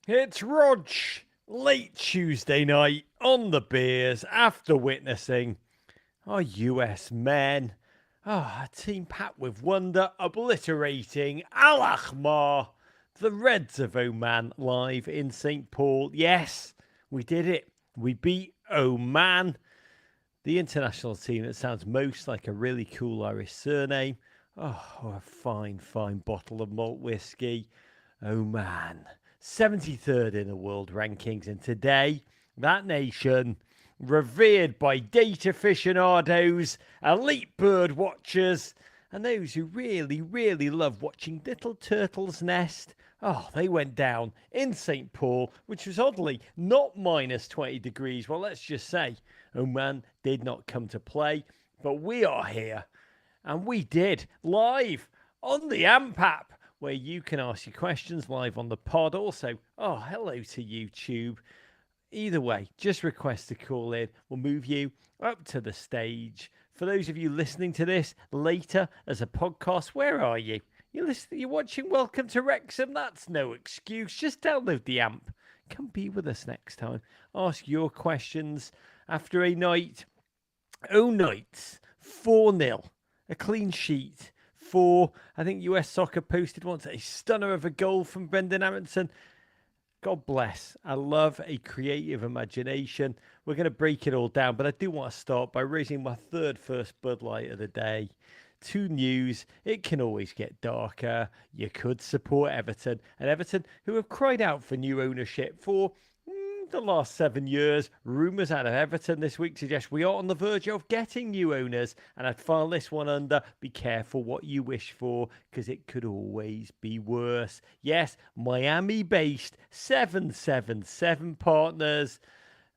It's Rog, late Tuesday night on the beers after witnessing our US men. A team packed with wonder, obliterating Al Ahmar, the Reds of Oman, live in St. Paul. Yes, we did it. We beat Oman, the international team that sounds most like a really cool Irish surname. A fine, fine bottle of malt whiskey. Oman, 73rd in the world rankings. And today, that nation, revered by date aficionados, elite bird watchers, and those who really, really love watching little turtles nest. They went down in St. Paul, which was oddly not minus 20 degrees. Well, let's just say Oman did not come to play, but we are here. And we did live on the AMP app, where you can ask your questions live on the pod. Also, hello to YouTube. Either way, just request to call in. We'll move you up to the stage. For those of you listening to this later as a podcast, where are you? You're watching Welcome to Wrexham. That's no excuse. Just download the AMP. Come be with us next time. Ask your questions after a night. Nights. 4-0. A clean sheet. I think US Soccer posted once a stunner of a goal from Brendan Aronson. God bless. I love a creative imagination. We're going to break it all down, but I do want to start by raising my first Bud Light of the day. 2 news. It can always get darker. You could support Everton, and Everton, who have cried out for new ownership for the last 7 years. Rumours out of Everton this week suggest we are on the verge of getting new owners, and I'd file this one under be careful what you wish for, because it could always be worse. Yes, Miami-based 777 Partners,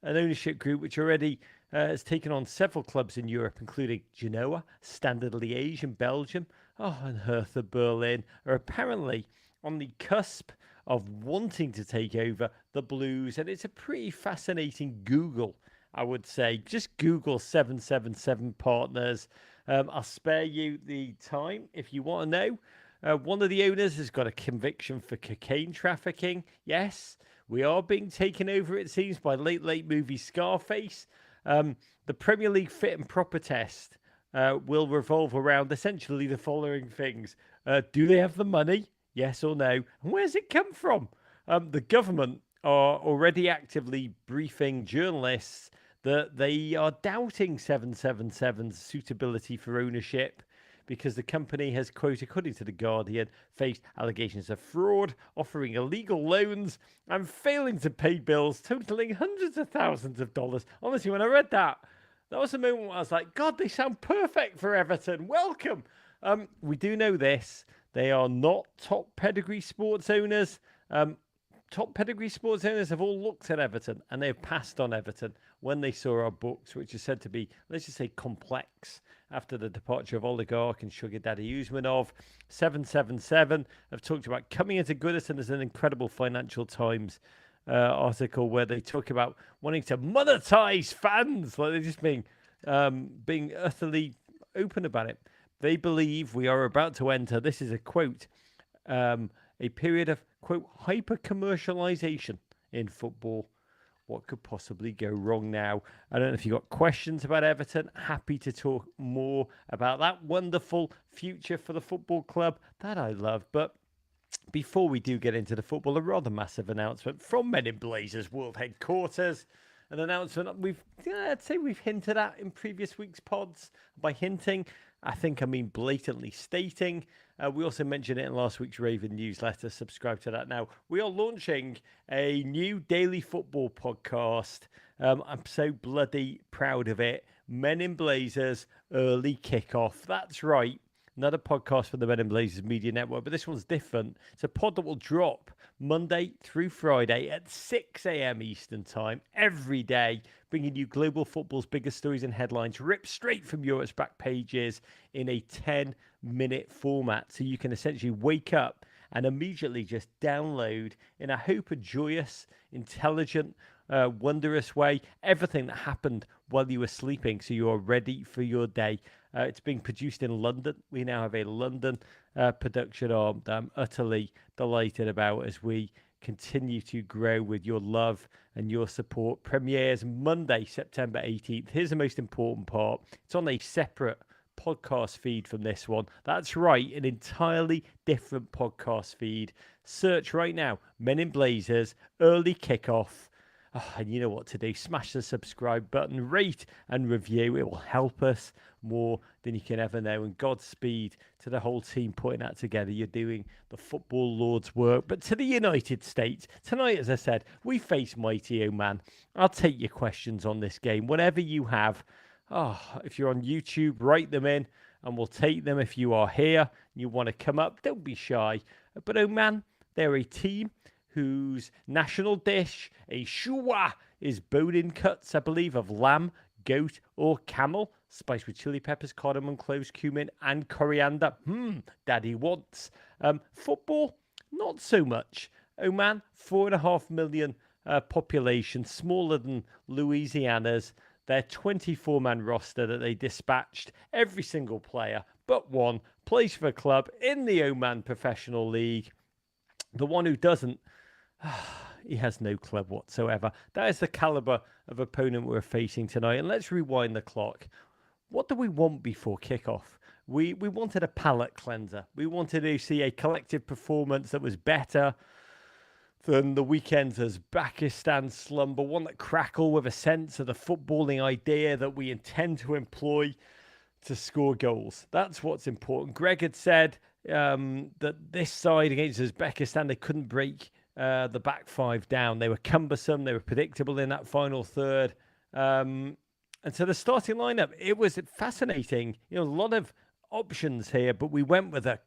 an ownership group which already has taken on several clubs in Europe, including Genoa, Standard Liège in Belgium, and Hertha Berlin, are apparently on the cusp of wanting to take over the Blues. And it's a pretty fascinating Google, I would say. Just Google 777 Partners. I'll spare you the time if you want to know. One of the owners has got a conviction for cocaine trafficking. Yes, we are being taken over, it seems, by late movie Scarface. The Premier League fit and proper test will revolve around essentially the following things. Do they have the money? Yes or no? And where's it come from? The government are already actively briefing journalists that they are doubting 777's suitability for ownership because the company has, quote, according to The Guardian, faced allegations of fraud, offering illegal loans, and failing to pay bills totaling hundreds of thousands of dollars. Honestly, when I read that, that was a moment where I was like, God, they sound perfect for Everton. Welcome. We do know this. They are not top pedigree sports owners. Top pedigree sports owners have all looked at Everton and they have passed on Everton when they saw our books, which are said to be, let's just say, complex after the departure of oligarch and sugar daddy Usmanov. 777 have talked about coming into Goodison. There's an incredible Financial Times article where they talk about wanting to monetize fans, like they're just being utterly open about it. They believe we are about to enter, this is a quote, a period of, quote, hyper-commercialization in football. What could possibly go wrong now? I don't know if you've got questions about Everton. Happy to talk more about that wonderful future for the football club that I love. But before we do get into the football, a rather massive announcement from Men in Blazers World Headquarters. An announcement I'd say we've hinted at in previous week's pods. By hinting, I mean blatantly stating. We also mentioned it in last week's Raven newsletter. Subscribe to that now. We are launching a new daily football podcast. I'm so bloody proud of it. Men in Blazers Early Kickoff. That's right. Another podcast for the Men in Blazers Media Network, but this one's different. It's a pod that will drop Monday through Friday at 6 a.m. Eastern Time every day, bringing you global football's biggest stories and headlines ripped straight from Europe's back pages in a 10-minute format. So you can essentially wake up and immediately just download, in I hope a joyous, intelligent, wondrous way, everything that happened while you were sleeping so you are ready for your day. It's being produced in London. We now have a London production arm that I'm utterly delighted about as we continue to grow with your love and your support. Premieres Monday, September 18th. Here's the most important part. It's on a separate podcast feed from this one. That's right, an entirely different podcast feed. Search right now, Men in Blazers, early kickoff. Oh, and you know what to do. Smash the subscribe button, rate and review. It will help us more than you can ever know. And Godspeed to the whole team putting that together. You're doing the football Lord's work. But to the United States, tonight, as I said, we face mighty Oman. I'll take your questions on this game. Whatever you have, if you're on YouTube, write them in and we'll take them. If you are here and you want to come up, don't be shy. But Oman, they're a team whose national dish, a shua, is bone-in cuts, I believe, of lamb, goat, or camel, spiced with chili peppers, cardamom, cloves, cumin, and coriander. Daddy wants. Football, not so much. Oman, 4.5 million population, smaller than Louisiana's. Their 24-man roster that they dispatched, every single player but one plays for a club in the Oman Professional League. The one who doesn't, he has no club whatsoever. That is the caliber of opponent we're facing tonight. And let's rewind the clock. What do we want before kickoff? We wanted a palate cleanser. We wanted to see a collective performance that was better than the weekend's Uzbekistan slumber, one that crackled with a sense of the footballing idea that we intend to employ to score goals. That's what's important. Greg had said that this side against Uzbekistan, they couldn't break the back five down. They were cumbersome. They were predictable in that final third. And so the starting lineup, it was fascinating. A lot of options here, but we went with a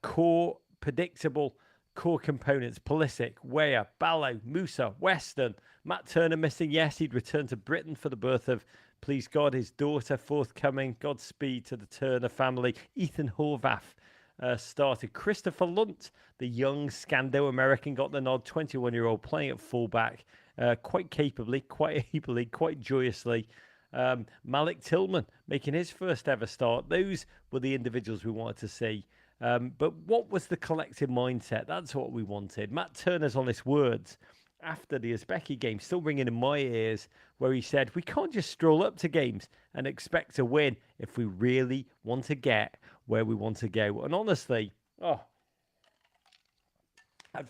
predictable core components. Pulisic, Weah, Ballo, Musa, Weston, Matt Turner missing. Yes, he'd returned to Britain for the birth of, please God, his daughter forthcoming. Godspeed to the Turner family. Ethan Horvath started. Christopher Lunt, the young Scando-American, got the nod. 21-year-old playing at fullback quite capably, quite ably, quite joyously. Malik Tillman making his first ever start. Those were the individuals we wanted to see. But what was the collective mindset? That's what we wanted. Matt Turner's honest words after the Uzbeki game still ringing in my ears, where he said, we can't just stroll up to games and expect to win if we really want to get where we want to go. And honestly, I'd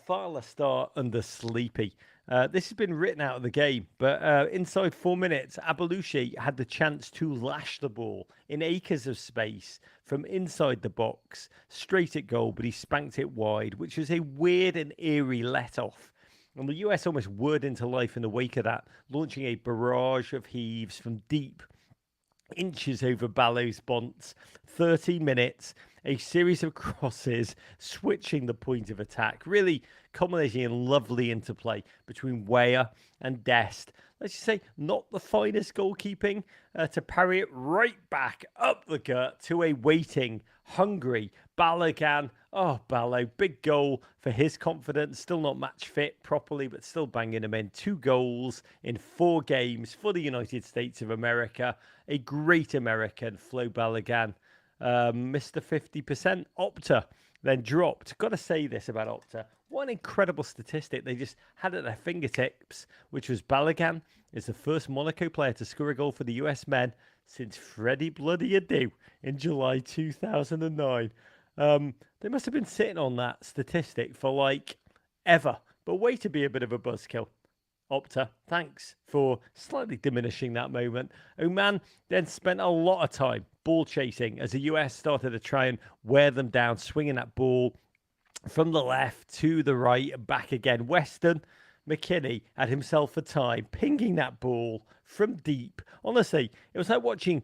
file a start under sleepy. This has been written out of the game, but inside 4 minutes, Abelushi had the chance to lash the ball in acres of space from inside the box, straight at goal, but he spanked it wide, which was a weird and eerie let-off. And the US almost whirred into life in the wake of that, launching a barrage of heaves from deep, inches over Ballo's bonds. 30 minutes, a series of crosses, switching the point of attack, really culminating in lovely interplay between Weah and Dest. Let's just say, not the finest goalkeeping to parry it right back up the gut to a waiting, hungry Balogun. Oh, Ballo, big goal for his confidence. Still not match fit properly, but still banging him in. 2 goals in 4 games for the United States of America. A great American, Flo Balogun. Mr. 50%. Opta then dropped. Got to say this about Opta. What an incredible statistic they just had at their fingertips, which was Balogun is the first Monaco player to score a goal for the US men since Freddie Bloody Adu in July 2009. They must have been sitting on that statistic for like ever. But way to be a bit of a buzzkill. Opta, thanks for slightly diminishing that moment. Oman then spent a lot of time ball chasing as the US started to try and wear them down, swinging that ball from the left to the right and back again. Weston McKinney had himself a time pinging that ball from deep. Honestly, it was like watching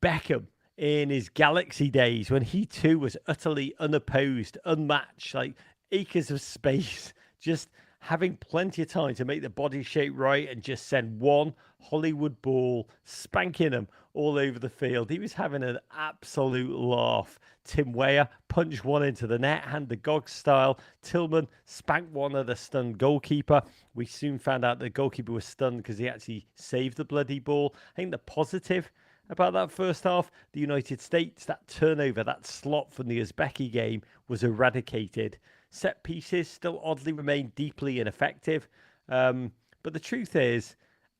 Beckham in his Galaxy days when he too was utterly unopposed, unmatched, like acres of space, just having plenty of time to make the body shape right and just send one Hollywood ball spanking him all over the field. He was having an absolute laugh. Tim Weah punched one into the net, hand the Gog style. Tillman spanked one of the stunned goalkeeper. We soon found out the goalkeeper was stunned because he actually saved the bloody ball. I think the positive about that first half, the United States, that turnover, that slot from the Uzbeki game was eradicated. Set pieces still oddly remain deeply ineffective. But the truth is,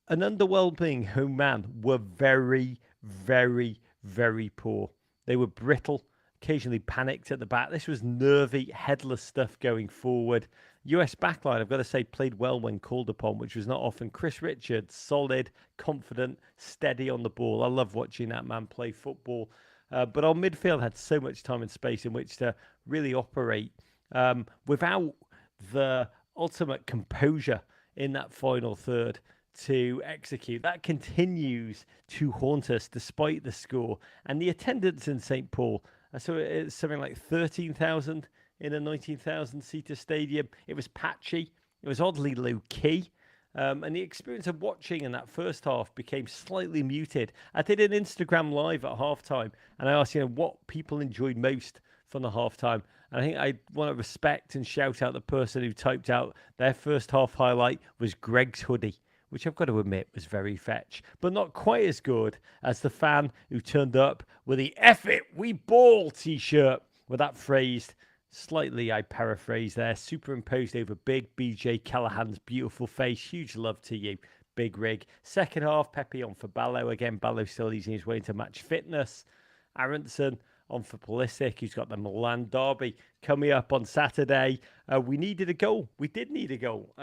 an underwhelming Oman were very, very, very poor. They were brittle, occasionally panicked at the back. This was nervy, headless stuff going forward. US backline, I've got to say, played well when called upon, which was not often. Chris Richards, solid, confident, steady on the ball. I love watching that man play football. But our midfield had so much time and space in which to really operate without the ultimate composure in that final third to execute. That continues to haunt us despite the score. And the attendance in St. Paul, I saw it's something like 13,000 in a 19,000 seater stadium. It was patchy. It was oddly low key. And the experience of watching in that first half became slightly muted. I did an Instagram live at halftime, and I asked, what people enjoyed most from the halftime. And I think I want to respect and shout out the person who typed out their first half highlight was Greg's hoodie, which I've got to admit was very fetch, but not quite as good as the fan who turned up with the "F it, we ball" t-shirt with that phrase. Slightly, I paraphrase there, superimposed over Big BJ Callahan's beautiful face. Huge love to you, Big Rig. Second half, Pepe on for Ballo. Again, Ballo still easing his way into match fitness. Aronson on for Pulisic, who's got the Milan derby coming up on Saturday. We needed a goal. We did need a goal.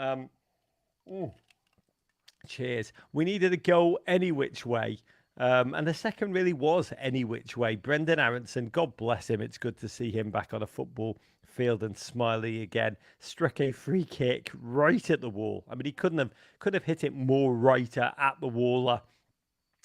Cheers. We needed a goal any which way. And the second really was any which way. Brendan Aronson, God bless him. It's good to see him back on a football field and smiling again. Struck a free kick right at the wall. I mean, he could have hit it more right at the wall.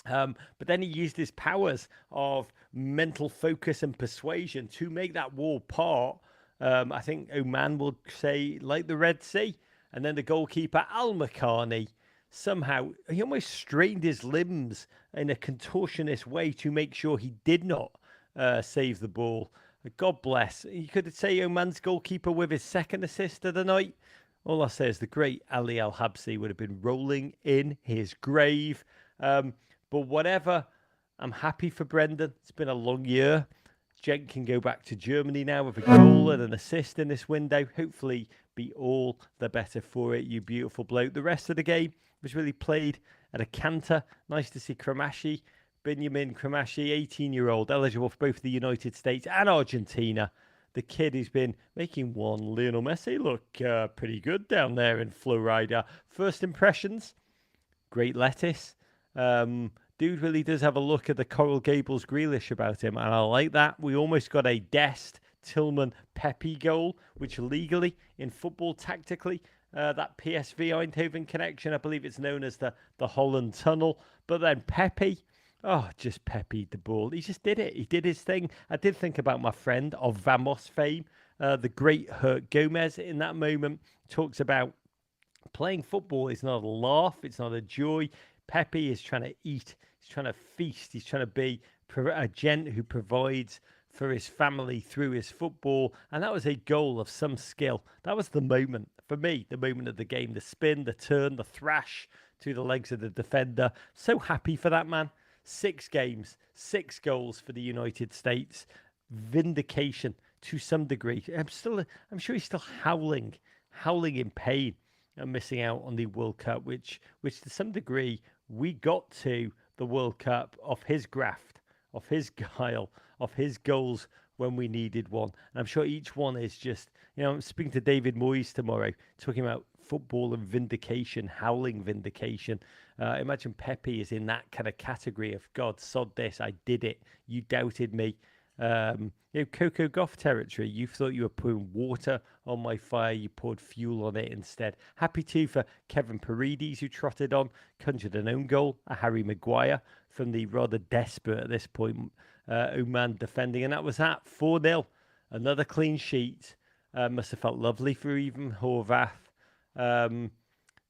But then he used his powers of mental focus and persuasion to make that wall part. I think Oman will say like the Red Sea. And then the goalkeeper, Al Makani, somehow he almost strained his limbs in a contortionist way to make sure he did not save the ball. God bless. You could say Oman's goalkeeper with his second assist of the night. All I say is the great Ali Al Habsi would have been rolling in his grave. But whatever, I'm happy for Brendan. It's been a long year. Gent can go back to Germany now with a goal and an assist in this window. Hopefully be all the better for it, you beautiful bloke. The rest of the game was really played at a canter. Nice to see Kramashi, Benjamin Kramashi, 18-year-old, eligible for both the United States and Argentina. The kid who's been making one Lionel Messi look pretty good down there in Florida. First impressions, great lettuce. Dude really does have a look at the Coral Gables Grealish about him, and I like that. We almost got a Dest, Tillman, Pepe goal, which legally, in football, tactically, that PSV Eindhoven connection, I believe it's known as the Holland Tunnel. But then Pepe, just Pepe the ball. He just did it. He did his thing. I did think about my friend of Vamos fame, the great Hurt Gomez in that moment, talks about playing football is not a laugh, it's not a joy. Pepe is trying to eat, he's trying to feast, he's trying to be a gent who provides for his family through his football. And that was a goal of some skill. That was the moment, for me, the moment of the game. The spin, the turn, the thrash to the legs of the defender. So happy for that man. 6 games, 6 goals for the United States. Vindication to some degree. I'm sure he's still howling in pain and missing out on the World Cup, which to some degree we got to the World Cup off his graft, off his guile, off his goals when we needed one. And I'm sure each one is just, I'm speaking to David Moyes tomorrow, talking about football and vindication, howling vindication. Imagine Pepe is in that kind of category of, God, sod this, I did it, you doubted me. Coco Goff territory. You thought you were putting water on my fire, you poured fuel on it instead. Happy too for Kevin Paredes, who trotted on, conjured an own goal, a Harry Maguire from the rather desperate at this point Oman defending, and that was that 4-0. Another clean sheet. Must have felt lovely for even Horvath.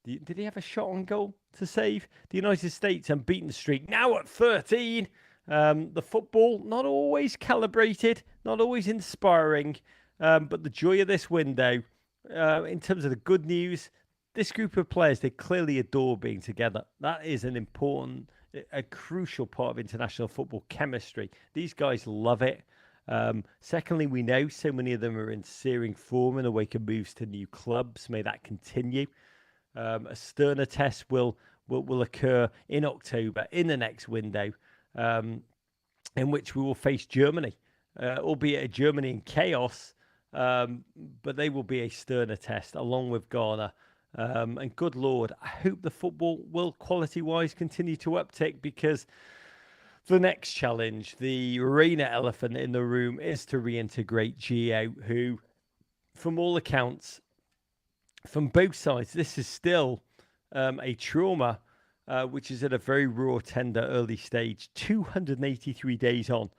Did he have a shot on goal to save? The United States unbeaten streak now at 13. The football, not always calibrated, not always inspiring, but the joy of this window, in terms of the good news, this group of players, they clearly adore being together. That is an important, a crucial part of international football chemistry. These guys love it. Secondly, we know so many of them are in searing form in the wake of moves to new clubs. May that continue. A sterner test will occur in October in the next window, in which we will face Germany, albeit a Germany in chaos, but they will be a sterner test along with Ghana. And good Lord, I hope the football will quality-wise continue to uptick, because the next challenge, the arena elephant in the room, is to reintegrate Gio, who, from all accounts, from both sides, this is still a trauma, which is at a very raw, tender, early stage. 283 days on,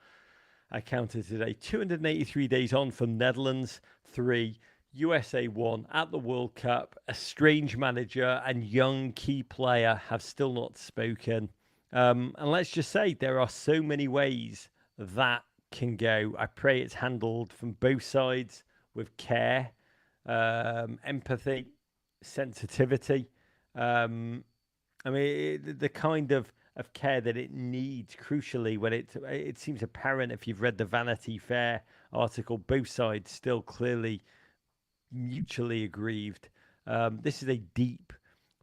I counted today. 283 days on from Netherlands 3, USA 1 at the World Cup. A strange manager and young key player have still not spoken. And let's just say there are so many ways that can go. I pray it's handled from both sides with care, empathy, sensitivity. I mean, the kind of care that it needs, crucially, when it seems apparent, if you've read the Vanity Fair article, both sides still clearly mutually aggrieved. This is a deep,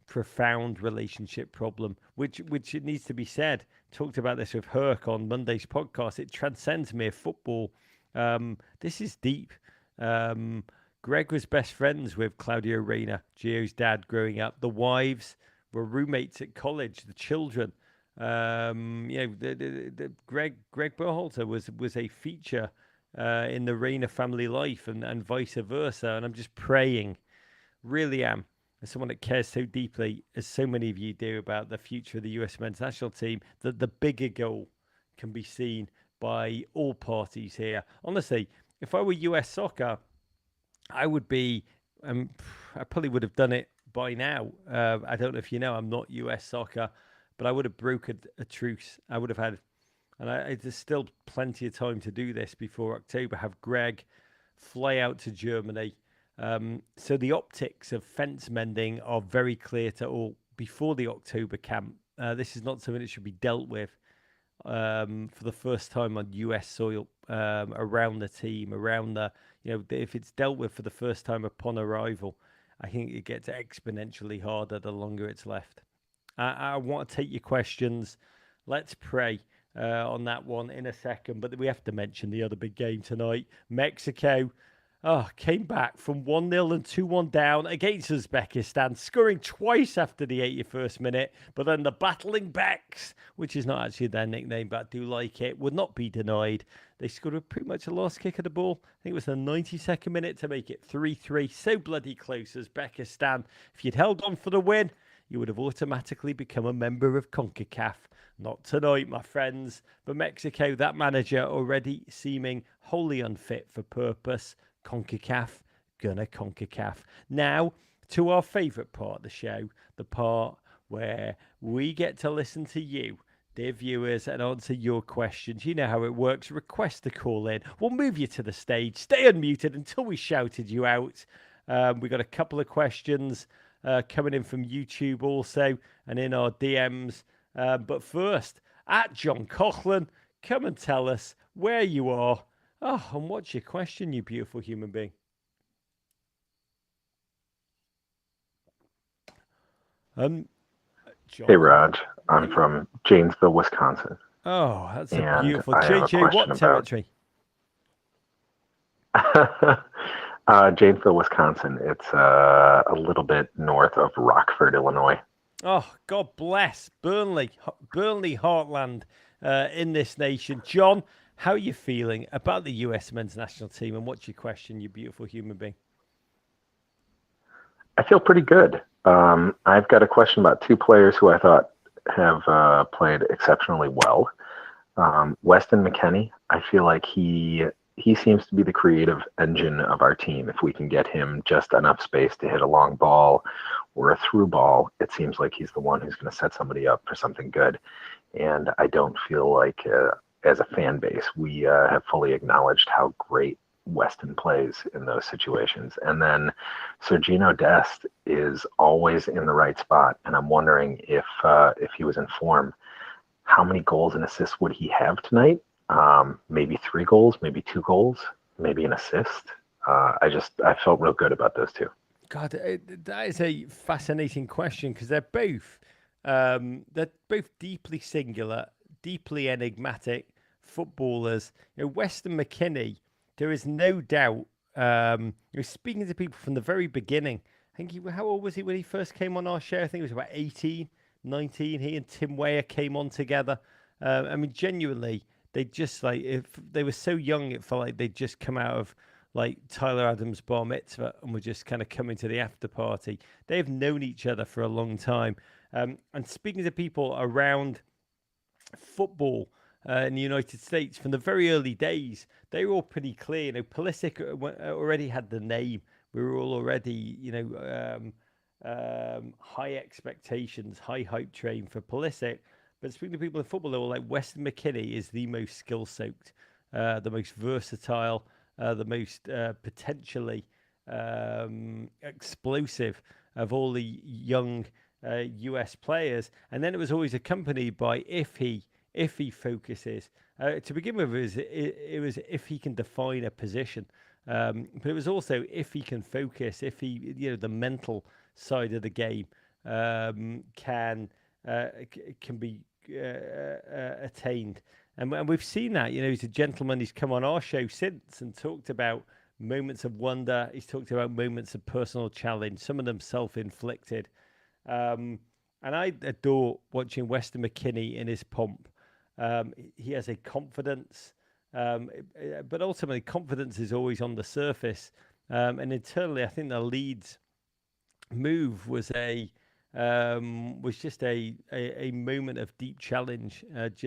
profound relationship problem, which it needs to be said. Talked about this with Herc on Monday's podcast. It transcends mere football. This is deep. Greg was best friends with Claudio Reyna, Gio's dad, growing up. The wives were roommates at college. The children, Greg Berhalter was a feature in the Reyna family life, and vice versa. And I'm just praying, really am, as someone that cares so deeply, as so many of you do, about the future of the US men's national team, that the bigger goal can be seen by all parties here. Honestly, if I were US soccer, I would be, I probably would have done it by now. I don't know if you know, I'm not US soccer, but I would have brokered a truce. I would have had, and there's still plenty of time to do this before October, have Greg fly out to Germany. So the optics of fence mending are very clear to all before the October camp. This is not something that should be dealt with for the first time on US soil, around the team, around the, if it's dealt with for the first time upon arrival, I think it gets exponentially harder the longer it's left. I want to take your questions. Let's pray on that one in a second, but we have to mention the other big game tonight. Mexico came back from 1-0 and 2-1 down against Uzbekistan, scoring twice after the 81st minute. But then the Battling Becks, which is not actually their nickname, but I do like it, would not be denied. They scored a pretty much a last kick of the ball. I think it was the 92nd minute to make it 3-3. So bloody close, Uzbekistan. If you'd held on for the win, you would have automatically become a member of CONCACAF. Not tonight, my friends. But Mexico, that manager already seeming wholly unfit for purpose. CONCACAF, gonna CONCACAF. Now, to our favourite part of the show, the part where we get to listen to you, dear viewers, and answer your questions. You know how it works. Request a call in. We'll move you to the stage. Stay unmuted until we shouted you out. We got a couple of questions coming in from YouTube also, and in our DMs. But first, at John Coughlin, come and tell us where you are. And what's your question, you beautiful human being? John. Hey, Raj. I'm from Janesville, Wisconsin. Oh, that's a and beautiful. I have a JJ, question what territory? Janesville, Wisconsin. It's a little bit north of Rockford, Illinois. Oh, God bless Burnley heartland in this nation. John, how are you feeling about the US men's national team, and what's your question, you beautiful human being? I feel pretty good. I've got a question about two players who I thought have played exceptionally well. Weston McKennie, I feel like he seems to be the creative engine of our team. If we can get him just enough space to hit a long ball or a through ball, it seems like he's the one who's going to set somebody up for something good. And I don't feel like, as a fan base, we have fully acknowledged how great Weston plays in those situations. And then Sergino Dest is always in the right spot. And I'm wondering if he was in form, how many goals and assists would he have tonight? Maybe 3 goals, maybe 2 goals, maybe an assist. I felt real good about those two. God, that is a fascinating question because they're both deeply singular, deeply enigmatic footballers. Weston McKennie, there is no doubt. Speaking to people from the very beginning, I think how old was he when he first came on our show? I think he was about 18, 19. He and Tim Weir came on together. I mean, genuinely, they just like if they were so young, it felt like they'd just come out of like Tyler Adams' bar mitzvah and were just kind of coming to the after party. They've known each other for a long time. And speaking to people around football in the United States from the very early days, they were all pretty clear. Pulisic already had the name. We were all already, high expectations, high hype train for Pulisic. But speaking to people in football, they were like, Weston McKennie is the most skill soaked, the most versatile, the most potentially explosive of all the young US players. And then it was always accompanied by if he focuses. To begin with, it was if he can define a position. But it was also if he can focus, if he, the mental side of the game can be attained. And we've seen that, he's a gentleman. He's come on our show since and talked about moments of wonder. He's talked about moments of personal challenge, some of them self-inflicted. And I adore watching Weston McKennie in his pomp. He has a confidence, but ultimately confidence is always on the surface. And internally, I think the Leeds move was just a moment of deep challenge. That's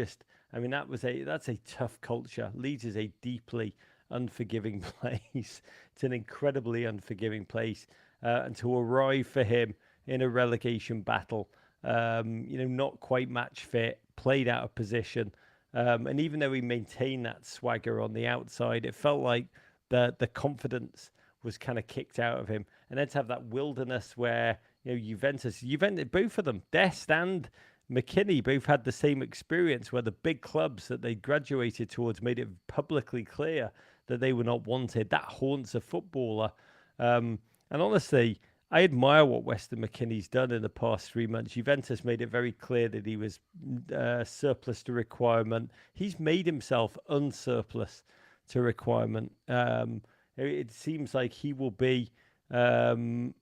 a tough culture. Leeds is a deeply unforgiving place. It's an incredibly unforgiving place, and to arrive for him in a relegation battle, not quite match fit, played out of position, and even though he maintained that swagger on the outside, it felt like the confidence was kind of kicked out of him. And then to have that wilderness where Juventus, both of them, Dest and McKennie, both had the same experience where the big clubs that they graduated towards made it publicly clear that they were not wanted. That haunts a footballer. And honestly, I admire what Weston McKennie's done in the past 3 months. Juventus made it very clear that he was surplus to requirement. He's made himself unsurplus to requirement. It seems like he will be an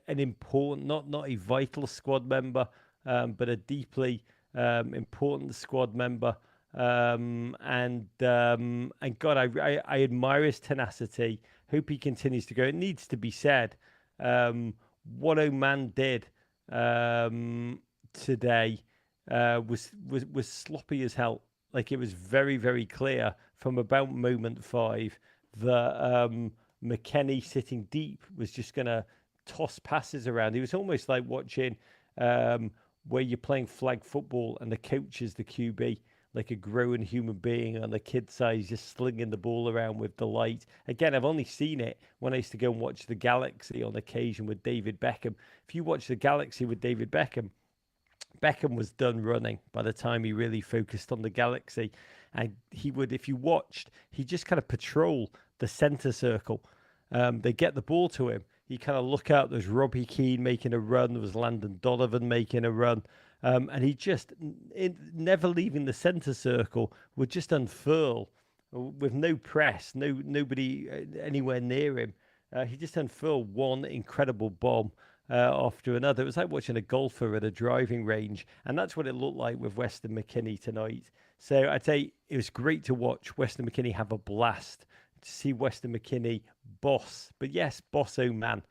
important, not a vital squad member, but a deeply important squad member. And God, I admire his tenacity. Hope he continues to go. It needs to be said, what Oman did today was sloppy as hell. Like, it was very, very clear from about moment 5 that McKennie sitting deep was just going to toss passes around. It was almost like watching where you're playing flag football and the coach is the QB, like a grown human being on the kid size, just slinging the ball around with delight. Again, I've only seen it when I used to go and watch the Galaxy on occasion with David Beckham. If you watch the Galaxy with David Beckham, Beckham was done running by the time he really focused on the Galaxy. And he would, if you watched, he'd just kind of patrol the centre circle. They get the ball to him. He kind of look out. There's Robbie Keane making a run. There was Landon Donovan making a run. And he just, never leaving the centre circle, would just unfurl with no press, nobody anywhere near him. He just unfurled one incredible bomb after another. It was like watching a golfer at a driving range, and that's what it looked like with Weston McKennie tonight. So I'd say it was great to watch Weston McKennie have a blast, to see Weston McKennie boss, but yes, boss Oman.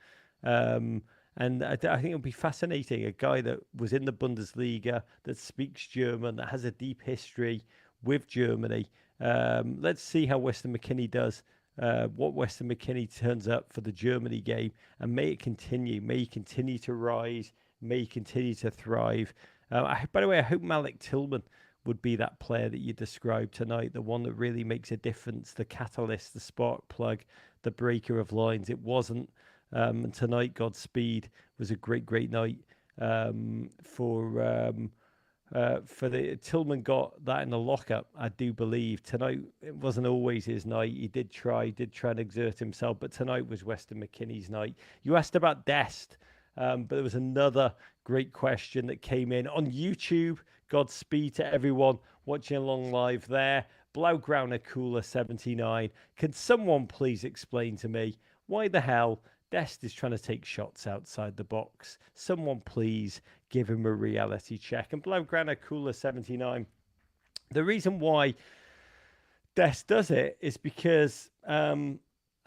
And I think it'll be fascinating. A guy that was in the Bundesliga, that speaks German, that has a deep history with Germany. Let's see how Weston McKennie does. What Weston McKennie turns up for the Germany game, and may it continue. May he continue to rise. May he continue to thrive. By the way, I hope Malik Tillman would be that player that you described tonight, the one that really makes a difference, the catalyst, the spark plug, the breaker of lines. It wasn't. And tonight, Godspeed, was a great, great night for for the Tillman got that in the lockup. I do believe tonight it wasn't always his night. He did try and exert himself, but tonight was Weston McKennie's night. You asked about Dest, but there was another great question that came in on YouTube. Godspeed to everyone watching along live there. Blaugrauner Cooler 79. Can someone please explain to me why the hell Dest is trying to take shots outside the box? Someone please give him a reality check. And Blaugrana Cooler 79. The reason why Dest does it is because I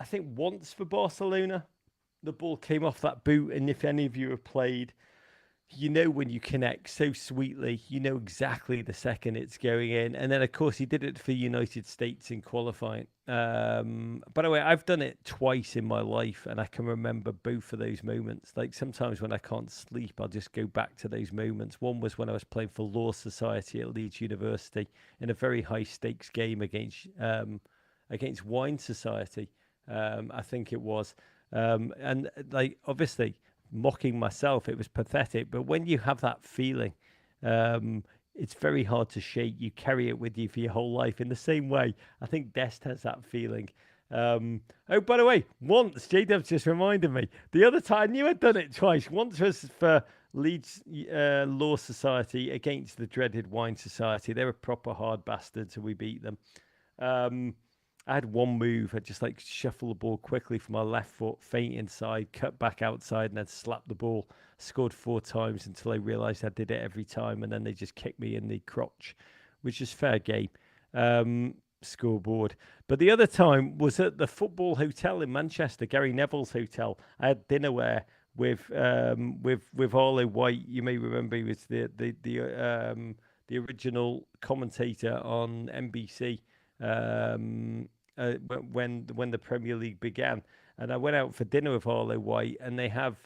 think once for Barcelona, the ball came off that boot. And if any of you have played, you know when you connect so sweetly, you know exactly the second it's going in. And then, of course, he did it for United States in qualifying. By the way, I've done it twice in my life, and I can remember both of those moments. Like sometimes when I can't sleep, I'll just go back to those moments. One was when I was playing for Law Society at Leeds University in a very high stakes game against Wine Society, I think it was. And like obviously mocking myself, it was pathetic. But when you have that feeling, it's very hard to shake. You carry it with you for your whole life. In the same way, I think Dest has that feeling. Oh, by the way, once J-Dub's just reminded me. The other time, I knew I'd done it twice. Once was for Leeds Law Society against the dreaded Wine Society. They were proper hard bastards, so we beat them. I had one move. I just like shuffle the ball quickly from my left foot, feint inside, cut back outside, and then slap the ball. Scored 4 times until I realised I did it every time, and then they just kicked me in the crotch, which is fair game. Scoreboard. But the other time was at the Football Hotel in Manchester, Gary Neville's hotel. I had dinnerware with Arlo White. You may remember he was the original commentator on NBC. When the Premier League began, and I went out for dinner with Arlo White, and they have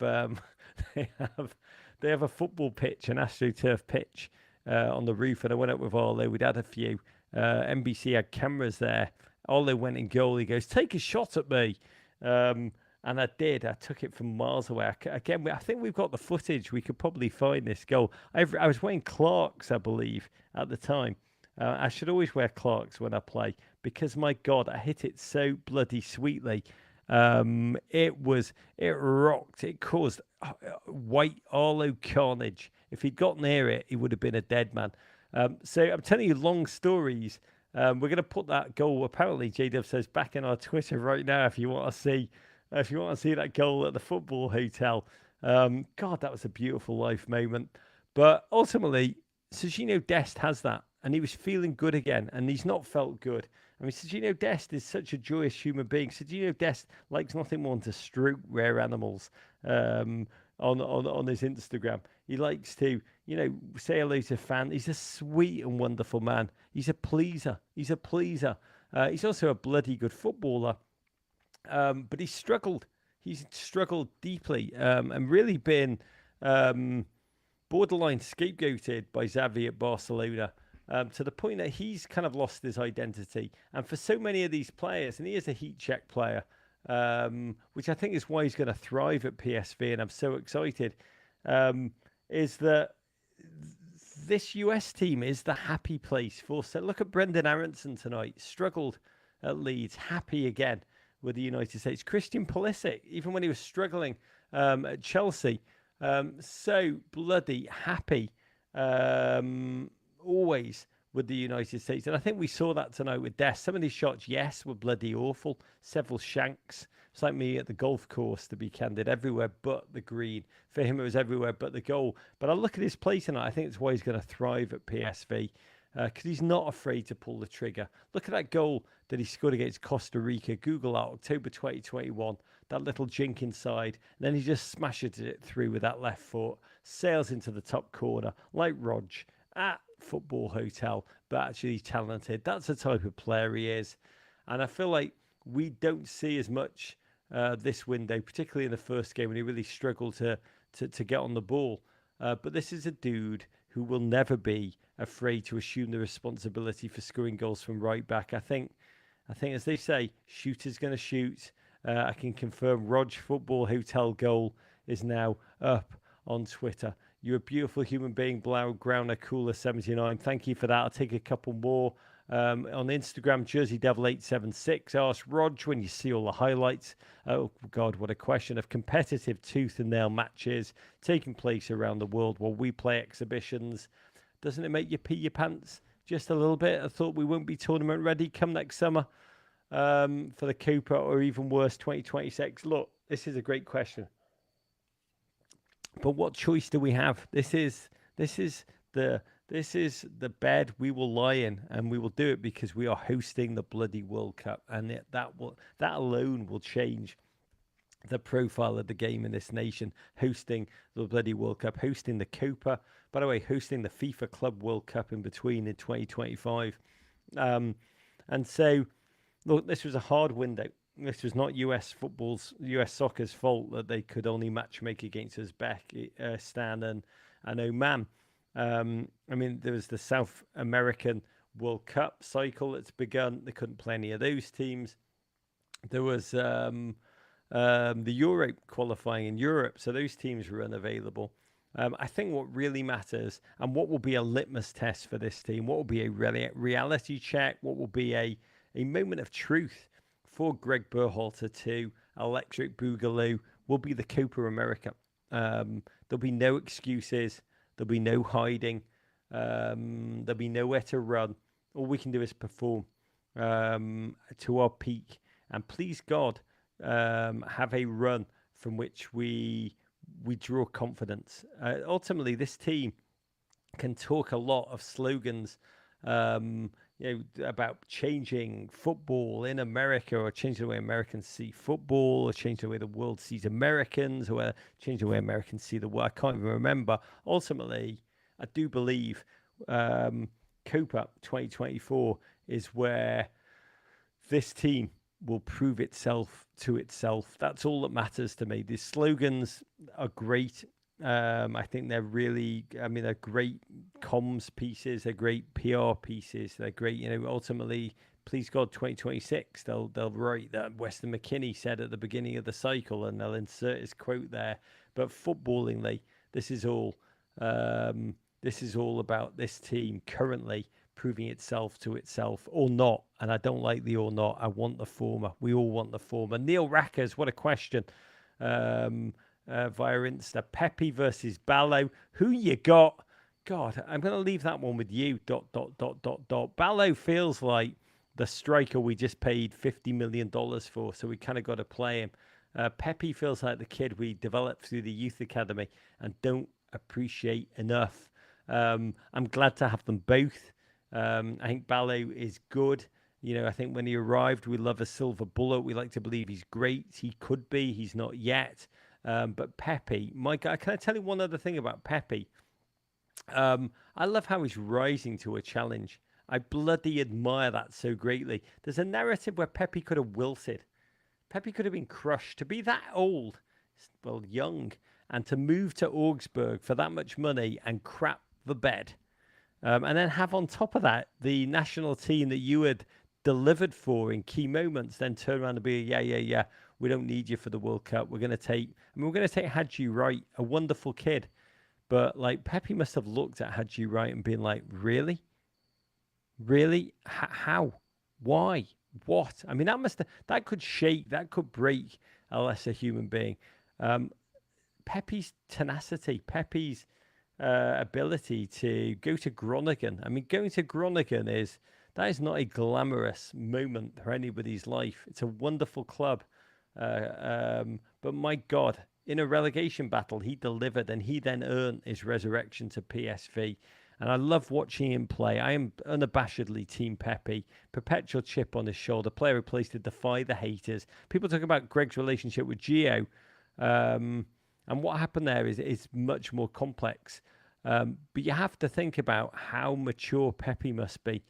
they have a football pitch, an AstroTurf pitch on the roof, and I went out with Arlo. We'd had a few. NBC had cameras there. Arlo went in goal. He goes, "Take a shot at me," and I did. I took it from miles away. Again, I think we've got the footage. We could probably find this goal. I was wearing Clarks, I believe, at the time. I should always wear Clarks when I play because, my God, I hit it so bloody sweetly. It rocked. It caused White Arlo carnage. If he'd got near it, he would have been a dead man. So I'm telling you long stories. We're going to put that goal, apparently, J-Dub says, back in our Twitter right now if you want to see that goal at the Football Hotel. God, that was a beautiful life moment. But ultimately, Sergiño Dest has that. And he was feeling good again, and he's not felt good. I mean, Sergiño Dest is such a joyous human being. Sergiño Dest likes nothing more than to stroke rare animals on his Instagram. He likes to, say hello to fans. He's a sweet and wonderful man. He's a pleaser. He's also a bloody good footballer. But he's struggled. He's struggled deeply and really been borderline scapegoated by Xavi at Barcelona. To the point that he's kind of lost his identity. And for so many of these players, and he is a heat check player, which I think is why he's going to thrive at PSV, and I'm so excited, is that this US team is the happy place for... So look at Brendan Aronson tonight, struggled at Leeds, happy again with the United States. Christian Pulisic, even when he was struggling at Chelsea, so bloody happy. Always with the United States. And I think we saw that tonight with Dest. Some of these shots, yes, were bloody awful. Several shanks. It's like me at the golf course, to be candid, everywhere but the green. For him, it was everywhere but the goal. But I look at his play tonight. I think it's why he's going to thrive at PSV because he's not afraid to pull the trigger. Look at that goal that he scored against Costa Rica. Google that, October 2021. That little jink inside. And then he just smashes it through with that left foot. Sails into the top corner like Rog at Football Hotel, but actually talented. That's the type of player he is. And I feel like we don't see as much this window, particularly in the first game when he really struggled to get on the ball. But this is a dude who will never be afraid to assume the responsibility for scoring goals from right back. I think as they say, shooter's going to shoot. I can confirm Rog Football Hotel goal is now up on Twitter. You're a beautiful human being, Blau Growner Cooler 79. Thank you for that. I'll take a couple more. On Instagram, Jersey Devil 876 asks Rog, when you see all the highlights, oh God, what a question, of competitive tooth and nail matches taking place around the world while we play exhibitions, doesn't it make you pee your pants just a little bit? I thought we won't be tournament ready come next summer for the Copa, or even worse, 2026. Look, this is a great question, but what choice do we have? This is the bed we will lie in, and we will do it because we are hosting the bloody World Cup, and that alone will change the profile of the game in this nation. Hosting the bloody World Cup, hosting the Copa, by the way, hosting the FIFA Club World Cup in between in 2025, and so look, this was a hard window. This was not US soccer's fault that they could only match make against Uzbekistan and Oman. I mean, there was the South American World Cup cycle that's begun. They couldn't play any of those teams. There was the Euro qualifying in Europe, so those teams were unavailable. I think what really matters, and what will be a litmus test for this team, what will be a reality check, what will be a moment of truth for Greg Berhalter to Electric Boogaloo, will be the Copa America. There'll be no excuses. There'll be no hiding. There'll be nowhere to run. All we can do is perform to our peak. And please God, have a run from which we draw confidence. Ultimately, this team can talk a lot of slogans, about changing football in America, or changing the way Americans see football, or changing the way the world sees Americans, or changing the way Americans see the world. I can't even remember. Ultimately, I do believe Copa 2024 is where this team will prove itself to itself. That's all that matters to me. The slogans are great. I think they're they're great comms pieces. They're great PR pieces. They're great, ultimately, please God, 2026, they'll write that Weston McKennie said at the beginning of the cycle, and they'll insert his quote there. But footballingly, this is all about this team currently proving itself to itself, or not. And I don't like the or not. I want the former. We all want the former. Neil Rackers, what a question. Via Insta, Pepe versus Ballo. Who you got? God, I'm going to leave that one with you. ... Ballo feels like the striker we just paid $50 million for, so we kind of got to play him. Pepe feels like the kid we developed through the youth academy and don't appreciate enough. I'm glad to have them both. I think Ballo is good. I think when he arrived, we love a silver bullet. We like to believe he's great. He could be. He's not yet. But Pepe, my guy, can I tell you one other thing about Pepe? I love how he's rising to a challenge. I bloody admire that so greatly. There's a narrative where Pepe could have wilted. Pepe could have been crushed. To be that old, well, young, and to move to Augsburg for that much money and crap the bed. And then have on top of that the national team that you had delivered for in key moments, then turn around and be, yeah, we don't need you for the World Cup. We're going to take Hadji Wright, a wonderful kid. But like Pepe must have looked at Hadji Wright and been like, really? Really? How? Why? What? I mean, that could break a lesser human being. Pepe's tenacity, Pepe's ability to go to Groningen. I mean, going to Groningen is not a glamorous moment for anybody's life. It's a wonderful club. But my God, in a relegation battle, he delivered, and he then earned his resurrection to PSV. And I love watching him play. I am unabashedly Team Pepe. Perpetual chip on his shoulder. Player who plays to defy the haters. People talk about Greg's relationship with Gio. And what happened there is much more complex. But you have to think about how mature Pepe must be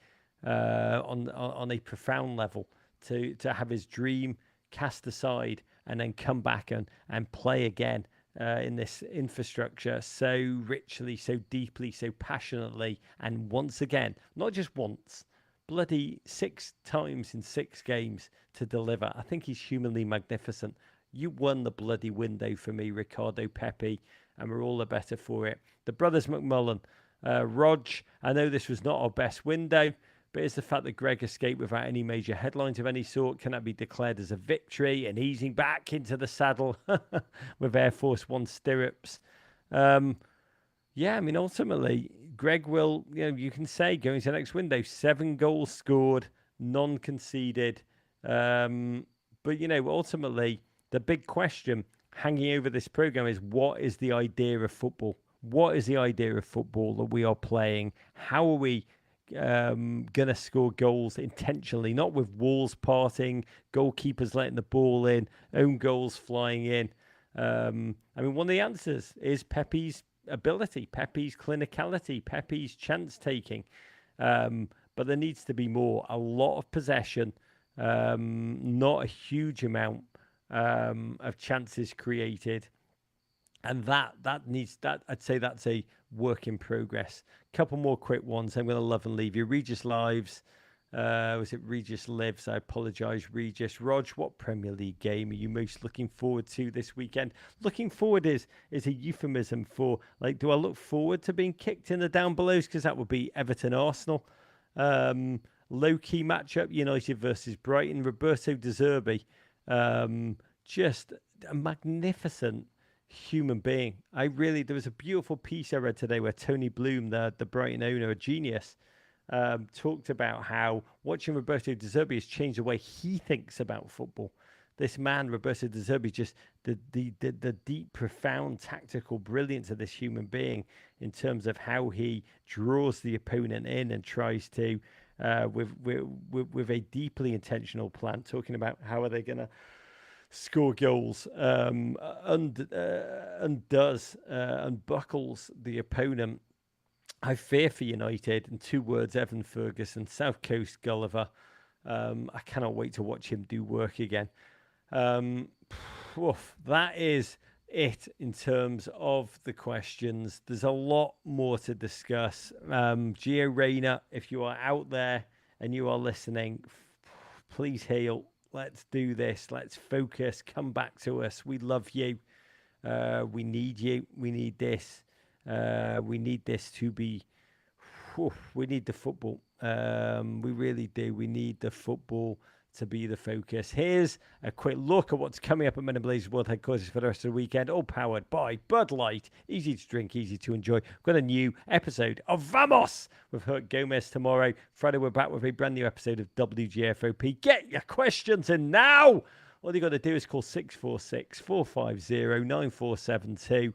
on a profound level to have his dream cast aside and then come back and play again in this infrastructure so richly, so deeply, so passionately, and once again, not just once, bloody 6 times in 6 games to deliver. I think he's humanly magnificent. You won the bloody window for me, Ricardo Pepe. and we're all the better for it. The brothers McMullen, Rog, I know this was not our best window, but it's the fact that Greg escaped without any major headlines of any sort. Can that be declared as a victory and easing back into the saddle with Air Force One stirrups? Yeah, I mean, ultimately, Greg will, you can say going to the next window, 7 goals scored, none conceded. But, ultimately, the big question hanging over this program is, what is the idea of football? What is the idea of football that we are playing? How are we going to score goals intentionally, not with walls parting, goalkeepers letting the ball in, own goals flying in? I mean, one of the answers is Pepe's ability, Pepe's clinicality, Pepe's chance taking. But there needs to be more, a lot of possession, not a huge amount of chances created. And that needs that. I'd say that's a work in progress. Couple more quick ones. I'm going to love and leave you. Regis Lives. Was it Regis Lives? I apologise, Regis. Rog, what Premier League game are you most looking forward to this weekend? Looking forward is a euphemism for, like, do I look forward to being kicked in the down belows? Because that would be Everton Arsenal. Low-key matchup, United versus Brighton. Roberto De Zerbi, just a magnificent human being. There was a beautiful piece I read today where Tony Bloom, the Brighton owner, a genius, talked about how watching Roberto De Zerbi has changed the way he thinks about football. This man, Roberto De Zerbi, just the deep, profound tactical brilliance of this human being in terms of how he draws the opponent in and tries to, with a deeply intentional plan, talking about how are they going to score goals, unbuckles the opponent. I fear for United. In 2 words, Evan Ferguson, South Coast Gulliver. I cannot wait to watch him do work again. That is it in terms of the questions. There's a lot more to discuss. Gio Reyna, if you are out there and you are listening, please heal. Let's do this. Let's focus. Come back to us. We love you. We need you. We need this. We need this to be. We need the football. We really do. We need the football to be the focus. Here's a quick look at what's coming up at Men in Blazers World Headquarters for the rest of the weekend. All powered by Bud Light. Easy to drink, easy to enjoy. We've got a new episode of Vamos with Hurt Gomez tomorrow. Friday, we're back with a brand new episode of WGFOP. Get your questions in now. All you got to do is call 646-450-9472.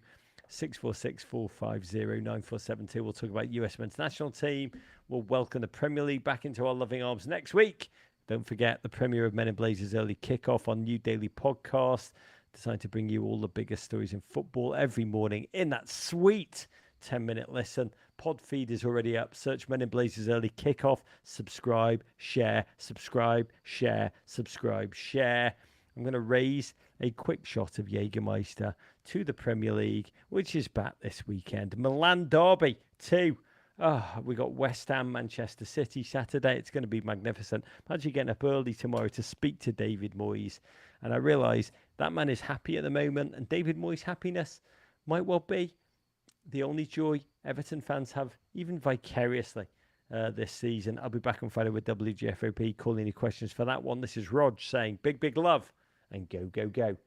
646-450-9472. We'll talk about USMNT national team. We'll welcome the Premier League back into our loving arms next week. Don't forget the premiere of Men in Blazers Early Kickoff on new daily podcast, designed to bring you all the biggest stories in football every morning in that sweet 10-minute listen. Pod feed is already up. Search Men in Blazers Early Kickoff. Subscribe, share, subscribe, share, subscribe, share. I'm going to raise a quick shot of Jägermeister to the Premier League, which is back this weekend. Milan Derby 2. We got West Ham, Manchester City Saturday. It's going to be magnificent. I'm actually getting up early tomorrow to speak to David Moyes. And I realise that man is happy at the moment. And David Moyes' happiness might well be the only joy Everton fans have, even vicariously, this season. I'll be back on Friday with WGFOP, calling any questions for that one. This is Rog saying big, big love and go, go, go.